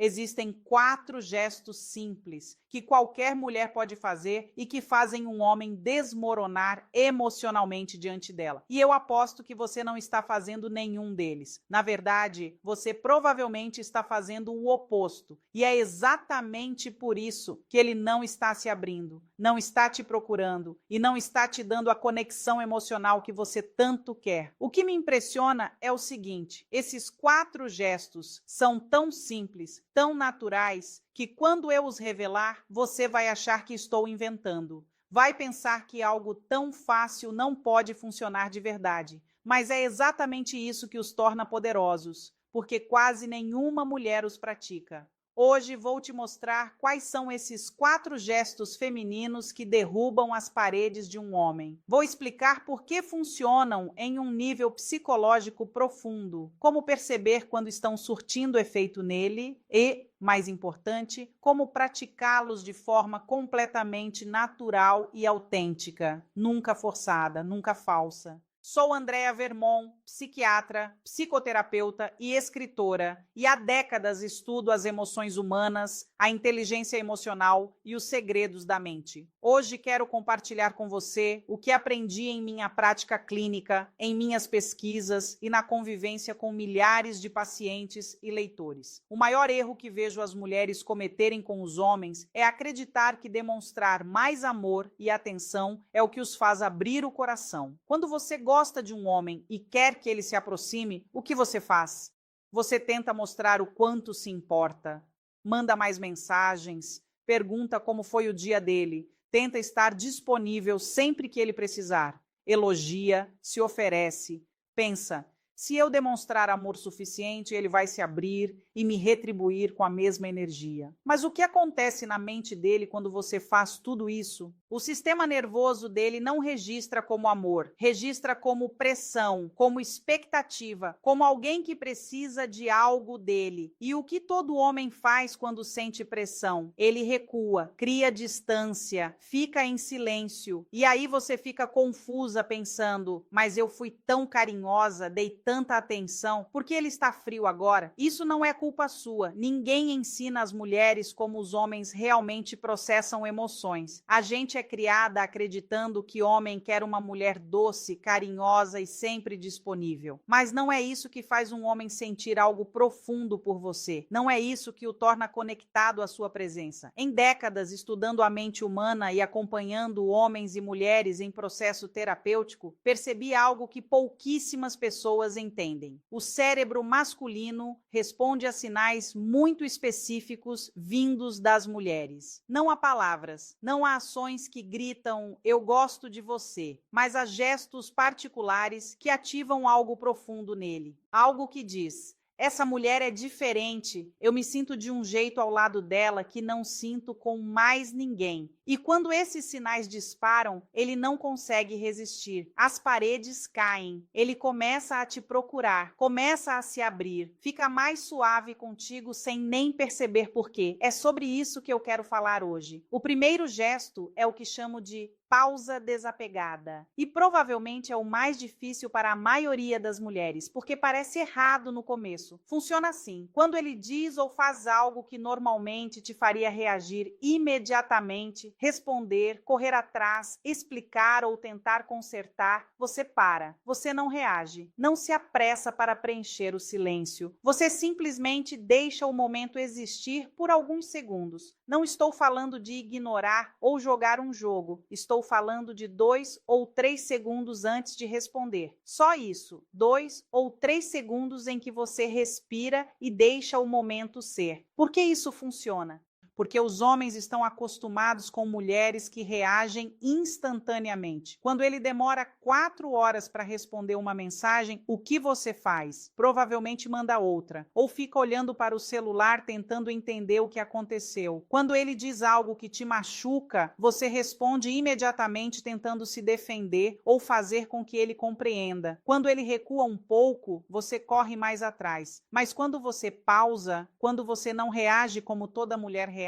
Existem 4 gestos simples que qualquer mulher pode fazer e que fazem um homem desmoronar emocionalmente diante dela. E eu aposto que você não está fazendo nenhum deles. Na verdade, você provavelmente está fazendo o oposto. E é exatamente por isso que ele não está se abrindo, não está te procurando e não está te dando a conexão emocional que você tanto quer. O que me impressiona é o seguinte: esses 4 gestos são tão simples, tão naturais, que quando eu os revelar, você vai achar que estou inventando. Vai pensar que algo tão fácil não pode funcionar de verdade. Mas é exatamente isso que os torna poderosos, porque quase nenhuma mulher os pratica. Hoje vou te mostrar quais são esses 4 gestos femininos que derrubam as paredes de um homem. Vou explicar por que funcionam em um nível psicológico profundo, como perceber quando estão surtindo efeito nele e, mais importante, como praticá-los de forma completamente natural e autêntica, nunca forçada, nunca falsa. Sou Andréa Vermon, psiquiatra, psicoterapeuta e escritora, e há décadas estudo as emoções humanas, a inteligência emocional e os segredos da mente. Hoje quero compartilhar com você o que aprendi em minha prática clínica, em minhas pesquisas e na convivência com milhares de pacientes e leitores. O maior erro que vejo as mulheres cometerem com os homens é acreditar que demonstrar mais amor e atenção é o que os faz abrir o coração. Quando você gosta de um homem e quer que ele se aproxime, o que você faz? Você tenta mostrar o quanto se importa, manda mais mensagens, pergunta como foi o dia dele, tenta estar disponível sempre que ele precisar, elogia, se oferece, pensa: se eu demonstrar amor suficiente, ele vai se abrir e me retribuir com a mesma energia. Mas o que acontece na mente dele quando você faz tudo isso? O sistema nervoso dele não registra como amor, registra como pressão, como expectativa, como alguém que precisa de algo dele. E o que todo homem faz quando sente pressão? Ele recua, cria distância, fica em silêncio. E aí você fica confusa pensando: mas eu fui tão carinhosa, dei tanta atenção, por que ele está frio agora? Isso não é culpa sua. Ninguém ensina as mulheres como os homens realmente processam emoções. A gente é criada acreditando que homem quer uma mulher doce, carinhosa e sempre disponível. Mas não é isso que faz um homem sentir algo profundo por você. Não é isso que o torna conectado à sua presença. Em décadas estudando a mente humana e acompanhando homens e mulheres em processo terapêutico, percebi algo que pouquíssimas pessoas entendem. O cérebro masculino responde a sinais muito específicos vindos das mulheres. Não há palavras, não há ações que gritam "eu gosto de você", mas há gestos particulares que ativam algo profundo nele. Algo que diz: essa mulher é diferente, eu me sinto de um jeito ao lado dela que não sinto com mais ninguém. E quando esses sinais disparam, ele não consegue resistir. As paredes caem, ele começa a te procurar, começa a se abrir, fica mais suave contigo sem nem perceber por quê. É sobre isso que eu quero falar hoje. O primeiro gesto é o que chamo de pausa desapegada. E provavelmente é o mais difícil para a maioria das mulheres, porque parece errado no começo. Funciona assim: quando ele diz ou faz algo que normalmente te faria reagir imediatamente, responder, correr atrás, explicar ou tentar consertar, você para. Você não reage, não se apressa para preencher o silêncio. Você simplesmente deixa o momento existir por alguns segundos. Não estou falando de ignorar ou jogar um jogo. Estou falando de 2 ou 3 segundos antes de responder. Só isso, 2 ou 3 segundos em que você respira e deixa o momento ser. Por que isso funciona? Porque os homens estão acostumados com mulheres que reagem instantaneamente. Quando ele demora 4 horas para responder uma mensagem, o que você faz? Provavelmente manda outra, ou fica olhando para o celular tentando entender o que aconteceu. Quando ele diz algo que te machuca, você responde imediatamente tentando se defender ou fazer com que ele compreenda. Quando ele recua um pouco, você corre mais atrás. Mas quando você pausa, quando você não reage como toda mulher reage,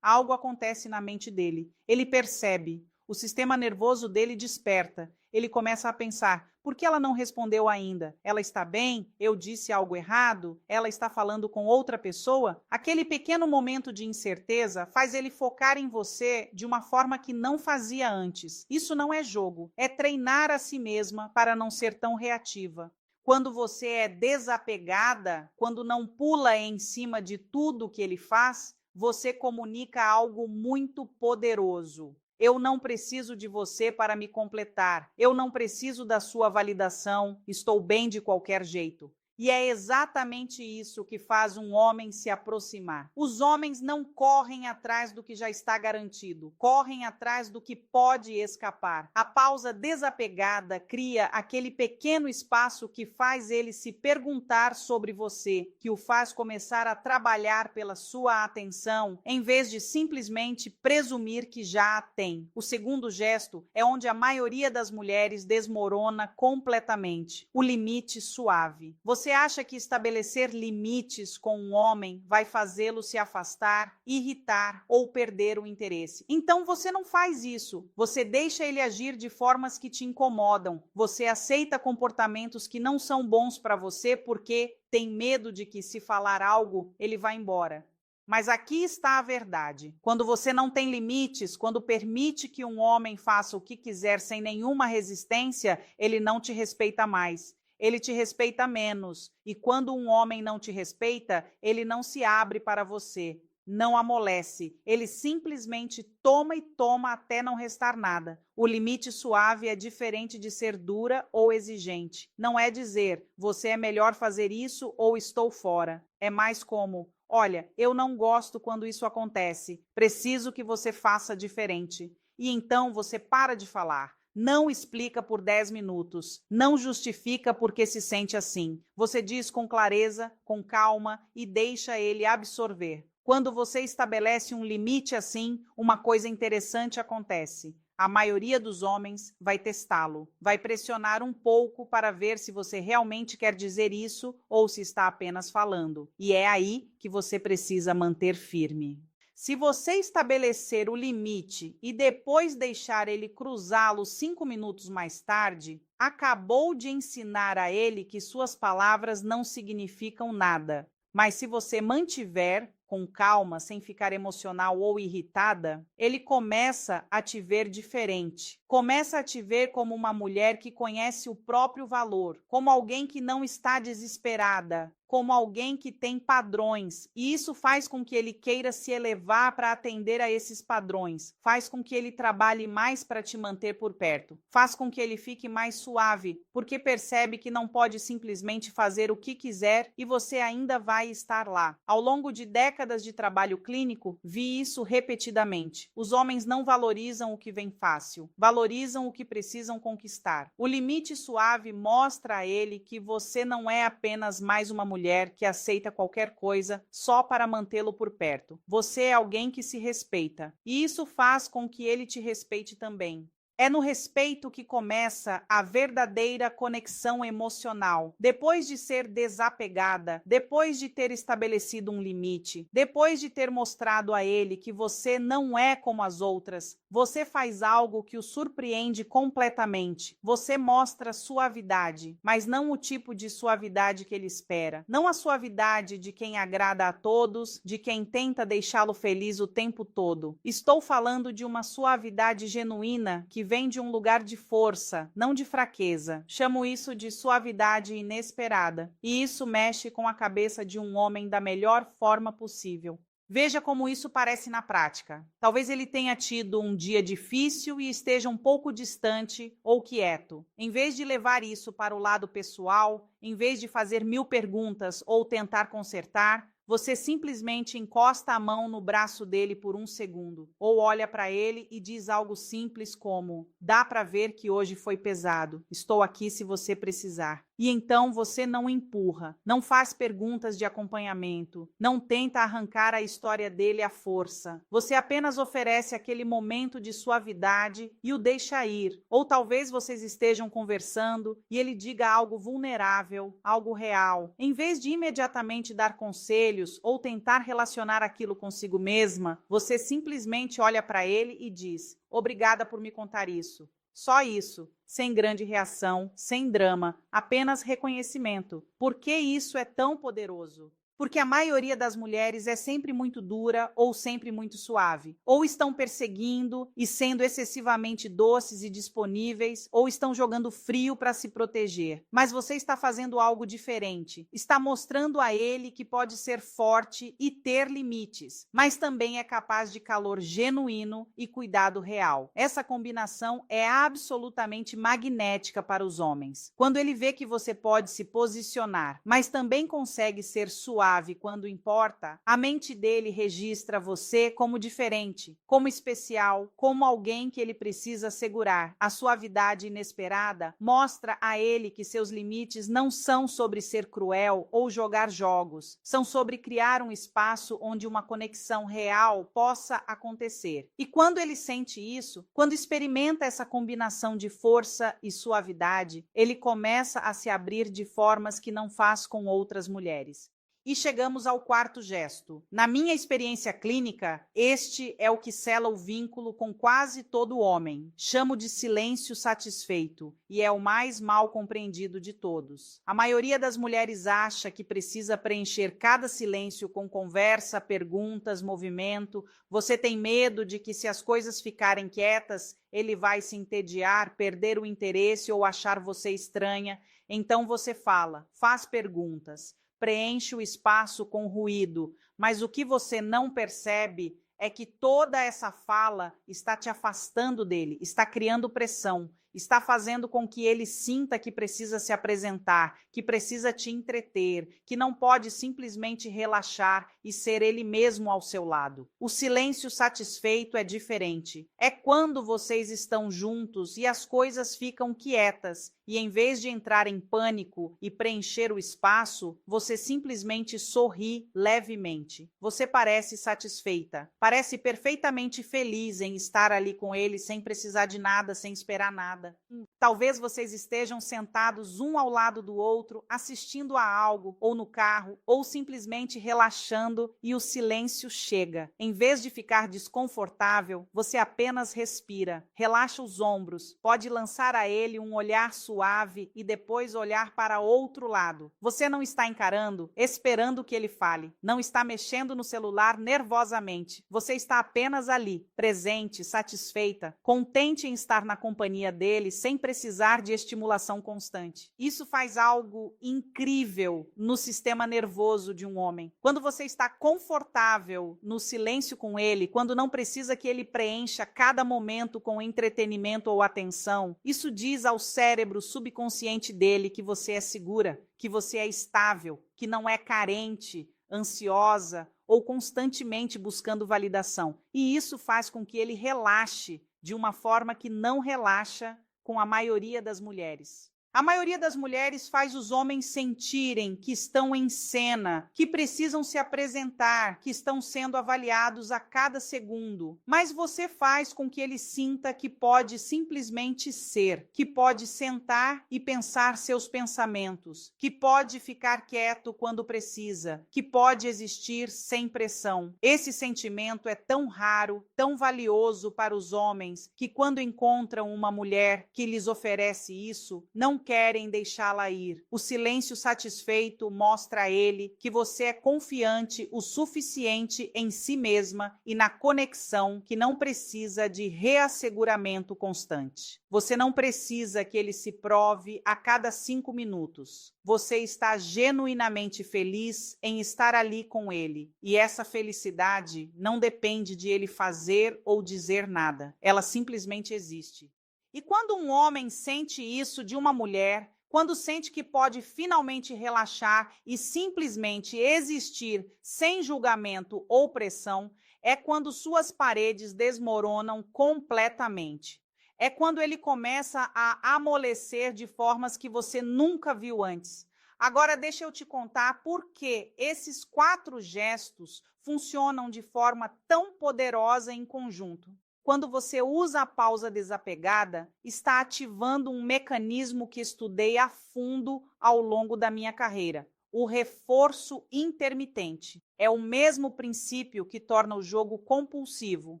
algo acontece na mente dele. Ele percebe, o sistema nervoso dele desperta. ele começa a pensar: por que ela não respondeu ainda? Ela está bem? Eu disse algo errado? Ela está falando com outra pessoa? Aquele pequeno momento de incerteza faz ele focar em você de uma forma que não fazia antes. Isso não é jogo, é treinar a si mesma para não ser tão reativa. Quando você é desapegada, quando não pula em cima de tudo que ele faz, você comunica algo muito poderoso. Eu não preciso de você para me completar. Eu não preciso da sua validação. Estou bem de qualquer jeito. E é exatamente isso que faz um homem se aproximar. Os homens não correm atrás do que já está garantido, correm atrás do que pode escapar. A pausa desapegada cria aquele pequeno espaço que faz ele se perguntar sobre você, que o faz começar a trabalhar pela sua atenção, em vez de simplesmente presumir que já a tem. O segundo gesto é onde a maioria das mulheres desmorona completamente: o limite suave. Você acha que estabelecer limites com um homem vai fazê-lo se afastar, irritar ou perder o interesse? Então você não faz isso. Você deixa ele agir de formas que te incomodam. Você aceita comportamentos que não são bons para você porque tem medo de que, se falar algo, ele vá embora. Mas aqui está a verdade. Quando você não tem limites, quando permite que um homem faça o que quiser sem nenhuma resistência, ele não te respeita mais. Ele te respeita menos. E quando um homem não te respeita, ele não se abre para você, não amolece. Ele simplesmente toma e toma até não restar nada. O limite suave é diferente de ser dura ou exigente. Não é dizer: você é melhor fazer isso ou estou fora. É mais como: olha, eu não gosto quando isso acontece. Preciso que você faça diferente. E então você para de falar. Não explica por 10 minutos. Não justifica porque se sente assim. Você diz com clareza, com calma e deixa ele absorver. Quando você estabelece um limite assim, uma coisa interessante acontece. A maioria dos homens vai testá-lo, vai pressionar um pouco para ver se você realmente quer dizer isso ou se está apenas falando. E é aí que você precisa manter firme. Se você estabelecer o limite e depois deixar ele cruzá-lo 5 minutos mais tarde, acabou de ensinar a ele que suas palavras não significam nada. Mas se você mantiver com calma, sem ficar emocional ou irritada, ele começa a te ver diferente. Começa a te ver como uma mulher que conhece o próprio valor, como alguém que não está desesperada, como alguém que tem padrões. E isso faz com que ele queira se elevar para atender a esses padrões. Faz com que ele trabalhe mais para te manter por perto. Faz com que ele fique mais suave, porque percebe que não pode simplesmente fazer o que quiser e você ainda vai estar lá. Ao longo de décadas de trabalho clínico, vi isso repetidamente. Os homens não valorizam o que vem fácil, valorizam o que precisam conquistar. O limite suave mostra a ele que você não é apenas mais uma mulher que aceita qualquer coisa só para mantê-lo por perto. Você é alguém que se respeita, e isso faz com que ele te respeite também. É no respeito que começa a verdadeira conexão emocional. Depois de ser desapegada, depois de ter estabelecido um limite, depois de ter mostrado a ele que você não é como as outras, você faz algo que o surpreende completamente. Você mostra suavidade, mas não o tipo de suavidade que ele espera. Não a suavidade de quem agrada a todos, de quem tenta deixá-lo feliz o tempo todo. Estou falando de uma suavidade genuína que vem de um lugar de força, não de fraqueza. Chamo isso de suavidade inesperada. E isso mexe com a cabeça de um homem da melhor forma possível. Veja como isso parece na prática. Talvez ele tenha tido um dia difícil e esteja um pouco distante ou quieto. Em vez de levar isso para o lado pessoal, em vez de fazer 1000 perguntas ou tentar consertar, você simplesmente encosta a mão no braço dele por 1 segundo, ou olha para ele e diz algo simples como: dá para ver que hoje foi pesado, estou aqui se você precisar. E então você não empurra, não faz perguntas de acompanhamento, não tenta arrancar a história dele à força. Você apenas oferece aquele momento de suavidade e o deixa ir. Ou talvez vocês estejam conversando e ele diga algo vulnerável, algo real. Em vez de imediatamente dar conselhos ou tentar relacionar aquilo consigo mesma, você simplesmente olha para ele e diz: obrigada por me contar isso. Só isso, sem grande reação, sem drama, apenas reconhecimento. Por que isso é tão poderoso? Porque a maioria das mulheres é sempre muito dura ou sempre muito suave. Ou estão perseguindo e sendo excessivamente doces e disponíveis, ou estão jogando frio para se proteger. Mas você está fazendo algo diferente. Está mostrando a ele que pode ser forte e ter limites, mas também é capaz de calor genuíno e cuidado real. Essa combinação é absolutamente magnética para os homens. Quando ele vê que você pode se posicionar, mas também consegue ser suave quando importa, a mente dele registra você como diferente, como especial, como alguém que ele precisa segurar. A suavidade inesperada mostra a ele que seus limites não são sobre ser cruel ou jogar jogos, são sobre criar um espaço onde uma conexão real possa acontecer. E quando ele sente isso, quando experimenta essa combinação de força e suavidade, ele começa a se abrir de formas que não faz com outras mulheres. E chegamos ao quarto gesto. Na minha experiência clínica, este é o que sela o vínculo com quase todo homem. Chamo de silêncio satisfeito, e é o mais mal compreendido de todos. A maioria das mulheres acha que precisa preencher cada silêncio com conversa, perguntas, movimento. Você tem medo de que, se as coisas ficarem quietas, ele vai se entediar, perder o interesse ou achar você estranha. Então você fala, faz perguntas, preenche o espaço com ruído, mas o que você não percebe é que toda essa fala está te afastando dele, está criando pressão, está fazendo com que ele sinta que precisa se apresentar, que precisa te entreter, que não pode simplesmente relaxar e ser ele mesmo ao seu lado. O silêncio satisfeito é diferente. É quando vocês estão juntos e as coisas ficam quietas, e em vez de entrar em pânico e preencher o espaço, você simplesmente sorri levemente. Você parece satisfeita, parece perfeitamente feliz em estar ali com ele sem precisar de nada, sem esperar nada. Talvez vocês estejam sentados um ao lado do outro, assistindo a algo, ou no carro, ou simplesmente relaxando, e o silêncio chega. Em vez de ficar desconfortável, você apenas respira, relaxa os ombros, pode lançar a ele um olhar suave e depois olhar para outro lado. Você não está encarando, esperando que ele fale, não está mexendo no celular nervosamente. Você está apenas ali, presente, satisfeita, contente em estar na companhia dele, sem precisar de estimulação constante. Isso faz algo incrível no sistema nervoso de um homem. Quando você está confortável no silêncio com ele, quando não precisa que ele preencha cada momento com entretenimento ou atenção, isso diz ao cérebro subconsciente dele que você é segura, que você é estável, que não é carente, ansiosa ou constantemente buscando validação. E isso faz com que ele relaxe de uma forma que não relaxa com a maioria das mulheres. A maioria das mulheres faz os homens sentirem que estão em cena, que precisam se apresentar, que estão sendo avaliados a cada segundo. Mas você faz com que ele sinta que pode simplesmente ser, que pode sentar e pensar seus pensamentos, que pode ficar quieto quando precisa, que pode existir sem pressão. Esse sentimento é tão raro, tão valioso para os homens, que quando encontram uma mulher que lhes oferece isso, não querem deixá-la ir. O silêncio satisfeito mostra a ele que você é confiante o suficiente em si mesma e na conexão, que não precisa de reasseguramento constante. Você não precisa que ele se prove a cada 5 minutos. Você está genuinamente feliz em estar ali com ele. E essa felicidade não depende de ele fazer ou dizer nada. Ela simplesmente existe. E quando um homem sente isso de uma mulher, quando sente que pode finalmente relaxar e simplesmente existir sem julgamento ou pressão, é quando suas paredes desmoronam completamente. É quando ele começa a amolecer de formas que você nunca viu antes. Agora deixa eu te contar por que esses 4 gestos funcionam de forma tão poderosa em conjunto. Quando você usa a pausa desapegada, está ativando um mecanismo que estudei a fundo ao longo da minha carreira, o reforço intermitente. É o mesmo princípio que torna o jogo compulsivo.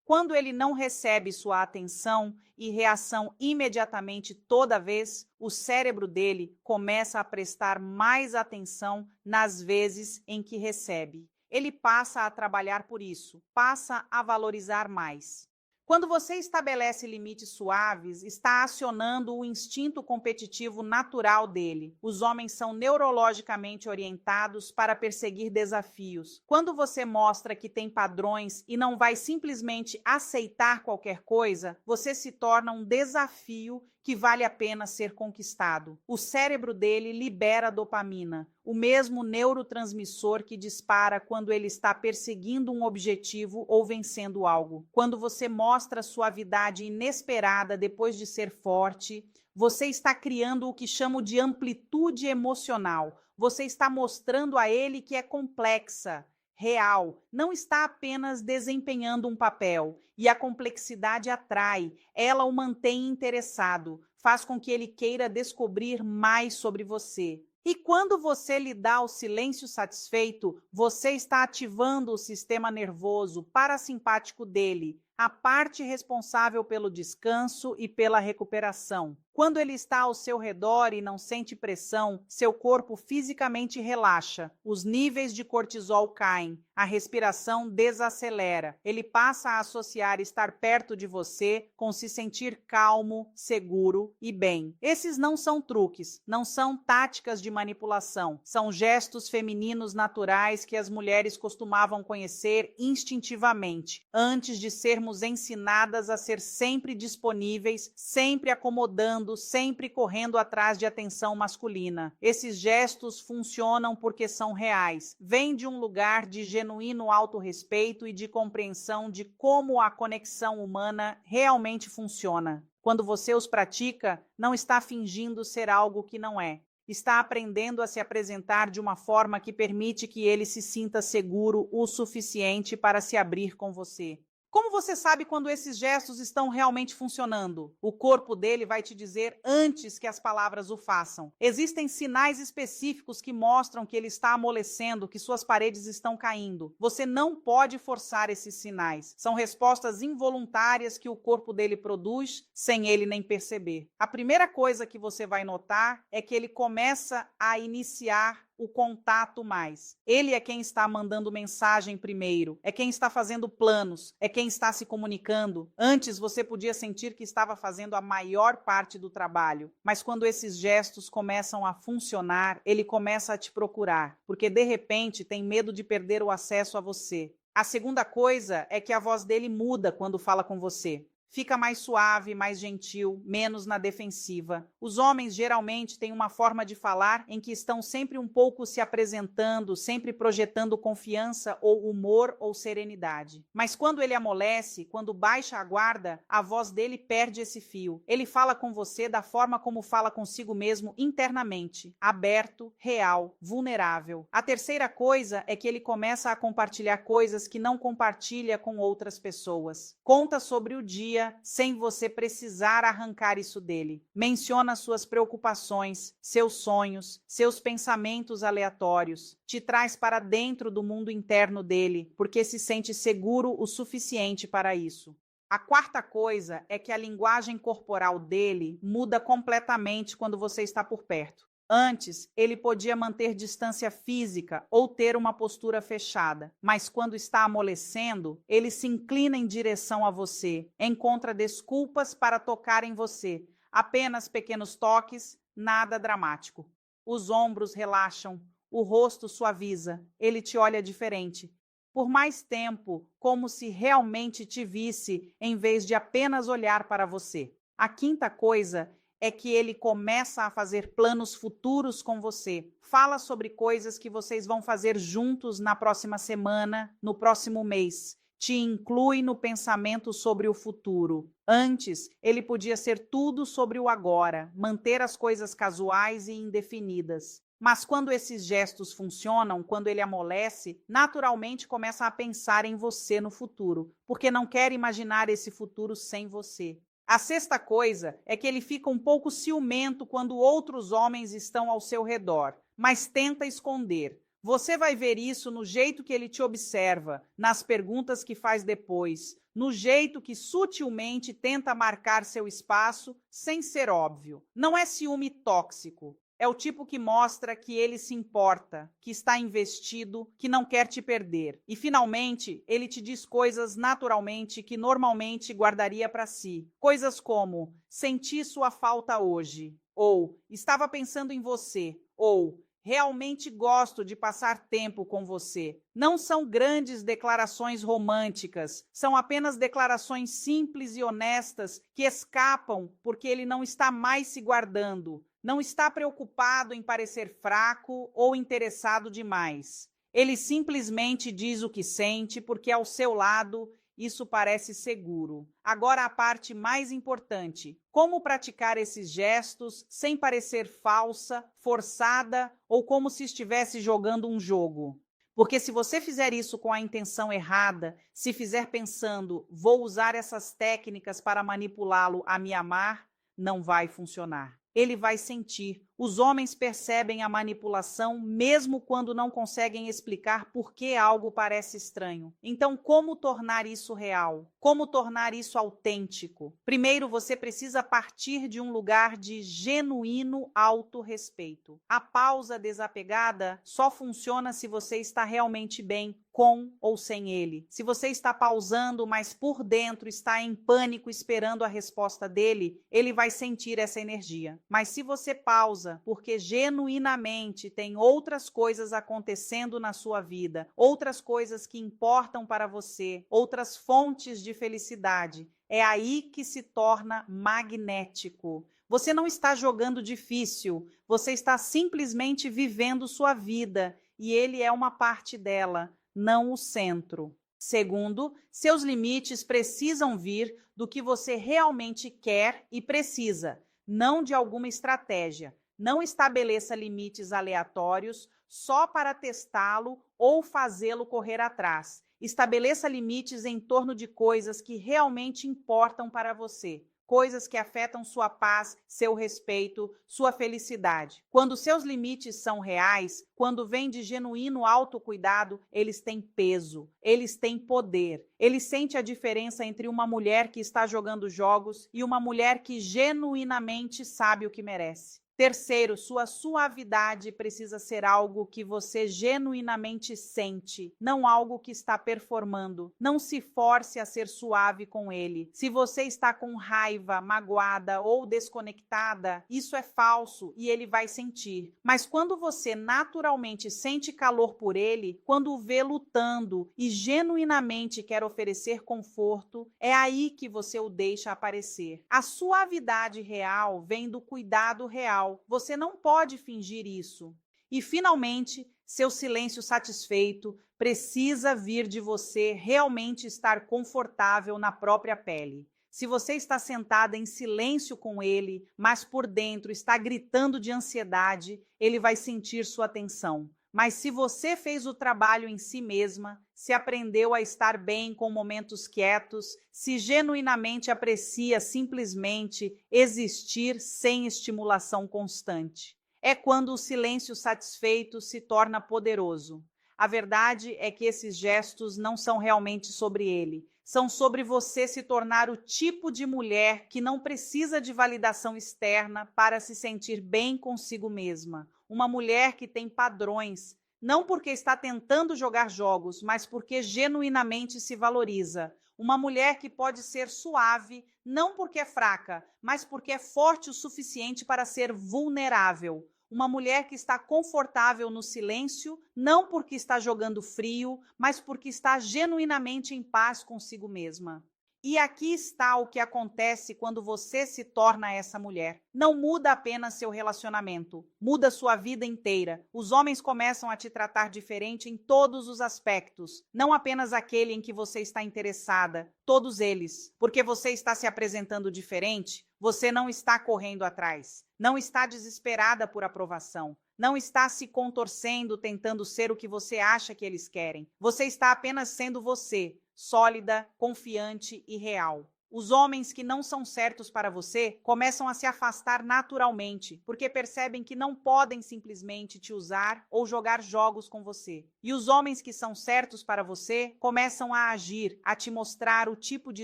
Quando ele não recebe sua atenção e reação imediatamente toda vez, o cérebro dele começa a prestar mais atenção nas vezes em que recebe. Ele passa a trabalhar por isso, passa a valorizar mais. Quando você estabelece limites suaves, está acionando o instinto competitivo natural dele. Os homens são neurologicamente orientados para perseguir desafios. Quando você mostra que tem padrões e não vai simplesmente aceitar qualquer coisa, você se torna um desafio que vale a pena ser conquistado. O cérebro dele libera dopamina, o mesmo neurotransmissor que dispara quando ele está perseguindo um objetivo ou vencendo algo. Quando você mostra suavidade inesperada depois de ser forte, você está criando o que chamo de amplitude emocional. Você está mostrando a ele que é complexa, real, não está apenas desempenhando um papel. E a complexidade atrai, ela o mantém interessado, faz com que ele queira descobrir mais sobre você. E quando você lhe dá o silêncio satisfeito, você está ativando o sistema nervoso parasimpático dele, a parte responsável pelo descanso e pela recuperação. Quando ele está ao seu redor e não sente pressão, seu corpo fisicamente relaxa, os níveis de cortisol caem, a respiração desacelera. Ele passa a associar estar perto de você com se sentir calmo, seguro e bem. Esses não são truques, não são táticas de manipulação, são gestos femininos naturais que as mulheres costumavam conhecer instintivamente, antes de sermos ensinadas a ser sempre disponíveis, sempre acomodando, sempre correndo atrás de atenção masculina. Esses gestos funcionam porque são reais. Vêm de um lugar de genuíno autorrespeito e de compreensão de como a conexão humana realmente funciona. Quando você os pratica, não está fingindo ser algo que não é. Está aprendendo a se apresentar de uma forma que permite que ele se sinta seguro o suficiente para se abrir com você. Como você sabe quando esses gestos estão realmente funcionando? O corpo dele vai te dizer antes que as palavras o façam. Existem sinais específicos que mostram que ele está amolecendo, que suas paredes estão caindo. Você não pode forçar esses sinais. São respostas involuntárias que o corpo dele produz sem ele nem perceber. A primeira coisa que você vai notar é que ele começa a iniciar o contato mais. Ele é quem está mandando mensagem primeiro, é quem está fazendo planos, é quem está se comunicando. Antes você podia sentir que estava fazendo a maior parte do trabalho, mas quando esses gestos começam a funcionar, ele começa a te procurar, porque de repente tem medo de perder o acesso a você. A segunda coisa é que a voz dele muda quando fala com você. Fica mais suave, mais gentil, menos na defensiva. Os homens geralmente têm uma forma de falar em que estão sempre um pouco se apresentando, sempre projetando confiança ou humor ou serenidade. Mas quando ele amolece, quando baixa a guarda, a voz dele perde esse fio. Ele fala com você da forma como fala consigo mesmo internamente, aberto, real, vulnerável. A terceira coisa é que ele começa a compartilhar coisas que não compartilha com outras pessoas. Conta sobre o dia sem você precisar arrancar isso dele. Menciona suas preocupações, seus sonhos, seus pensamentos aleatórios. Te traz para dentro do mundo interno dele, porque se sente seguro o suficiente para isso. A quarta coisa é que a linguagem corporal dele muda completamente quando você está por perto. Antes, ele podia manter distância física ou ter uma postura fechada, mas quando está amolecendo, ele se inclina em direção a você, encontra desculpas para tocar em você, apenas pequenos toques, nada dramático. Os ombros relaxam, o rosto suaviza, ele te olha diferente. Por mais tempo, como se realmente te visse, em vez de apenas olhar para você. A quinta coisa é que ele começa a fazer planos futuros com você. Fala sobre coisas que vocês vão fazer juntos na próxima semana, no próximo mês. Te inclui no pensamento sobre o futuro. Antes, ele podia ser tudo sobre o agora, manter as coisas casuais e indefinidas. Mas quando esses gestos funcionam, quando ele amolece, naturalmente começa a pensar em você no futuro, porque não quer imaginar esse futuro sem você. A sexta coisa é que ele fica um pouco ciumento quando outros homens estão ao seu redor, mas tenta esconder. Você vai ver isso no jeito que ele te observa, nas perguntas que faz depois, no jeito que sutilmente tenta marcar seu espaço sem ser óbvio. Não é ciúme tóxico. É o tipo que mostra que ele se importa, que está investido, que não quer te perder. E, finalmente, ele te diz coisas naturalmente que normalmente guardaria para si. Coisas como: senti sua falta hoje, ou estava pensando em você, ou realmente gosto de passar tempo com você. Não são grandes declarações românticas, são apenas declarações simples e honestas que escapam porque ele não está mais se guardando, não está preocupado em parecer fraco ou interessado demais. Ele simplesmente diz o que sente porque ao seu lado isso parece seguro. Agora a parte mais importante: como praticar esses gestos sem parecer falsa, forçada ou como se estivesse jogando um jogo. Porque se você fizer isso com a intenção errada, se fizer pensando, vou usar essas técnicas para manipulá-lo a me amar, não vai funcionar. Ele vai sentir. Os homens percebem a manipulação mesmo quando não conseguem explicar por que algo parece estranho. Então, como tornar isso real? Como tornar isso autêntico? Primeiro, você precisa partir de um lugar de genuíno autorrespeito. A pausa desapegada só funciona se você está realmente bem com ou sem ele. Se você está pausando, mas por dentro está em pânico esperando a resposta dele, ele vai sentir essa energia. Mas se você pausa porque genuinamente tem outras coisas acontecendo na sua vida, outras coisas que importam para você, outras fontes de felicidade, é aí que se torna magnético. Você não está jogando difícil, você está simplesmente vivendo sua vida e ele é uma parte dela, não o centro. Segundo, seus limites precisam vir do que você realmente quer e precisa, não de alguma estratégia. Não estabeleça limites aleatórios só para testá-lo ou fazê-lo correr atrás. Estabeleça limites em torno de coisas que realmente importam para você. Coisas que afetam sua paz, seu respeito, sua felicidade. Quando seus limites são reais, quando vêm de genuíno autocuidado, eles têm peso, eles têm poder. Ele sente a diferença entre uma mulher que está jogando jogos e uma mulher que genuinamente sabe o que merece. Terceiro, sua suavidade precisa ser algo que você genuinamente sente, não algo que está performando. Não se force a ser suave com ele. Se você está com raiva, magoada ou desconectada, isso é falso e ele vai sentir. Mas quando você naturalmente sente calor por ele, quando o vê lutando e genuinamente quer oferecer conforto, é aí que você o deixa aparecer. A suavidade real vem do cuidado real. Você não pode fingir isso. E, finalmente, seu silêncio satisfeito precisa vir de você realmente estar confortável na própria pele. Se você está sentada em silêncio com ele, mas por dentro está gritando de ansiedade, ele vai sentir sua atenção. Mas se você fez o trabalho em si mesma, se aprendeu a estar bem com momentos quietos, se genuinamente aprecia simplesmente existir sem estimulação constante, é quando o silêncio satisfeito se torna poderoso. A verdade é que esses gestos não são realmente sobre ele, são sobre você se tornar o tipo de mulher que não precisa de validação externa para se sentir bem consigo mesma. Uma mulher que tem padrões, não porque está tentando jogar jogos, mas porque genuinamente se valoriza. Uma mulher que pode ser suave, não porque é fraca, mas porque é forte o suficiente para ser vulnerável. Uma mulher que está confortável no silêncio, não porque está jogando frio, mas porque está genuinamente em paz consigo mesma. E aqui está o que acontece quando você se torna essa mulher. Não muda apenas seu relacionamento, muda sua vida inteira. Os homens começam a te tratar diferente em todos os aspectos, não apenas aquele em que você está interessada, todos eles. Porque você está se apresentando diferente, você não está correndo atrás, não está desesperada por aprovação, não está se contorcendo tentando ser o que você acha que eles querem. Você está apenas sendo você, sólida, confiante e real. Os homens que não são certos para você começam a se afastar naturalmente, porque percebem que não podem simplesmente te usar ou jogar jogos com você. E os homens que são certos para você começam a agir, a te mostrar o tipo de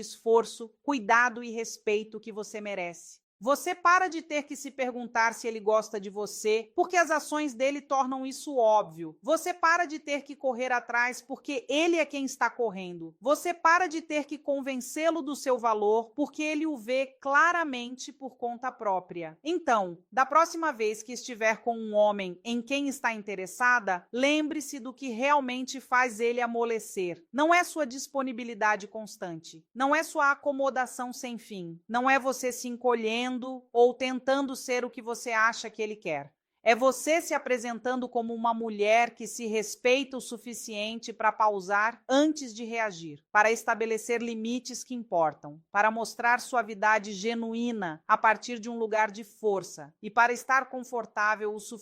esforço, cuidado e respeito que você merece. Você para de ter que se perguntar se ele gosta de você, porque as ações dele tornam isso óbvio. Você para de ter que correr atrás porque ele é quem está correndo. Você para de ter que convencê-lo do seu valor porque ele o vê claramente por conta própria. Então, da próxima vez que estiver com um homem em quem está interessada, lembre-se do que realmente faz ele amolecer. Não é sua disponibilidade constante, não é sua acomodação sem fim, não é você se encolhendo ou tentando ser o que você acha que ele quer. É você se apresentando como uma mulher que se respeita o suficiente para pausar antes de reagir, para estabelecer limites que importam, para mostrar suavidade genuína a partir de um lugar de força e para estar confortável o suficiente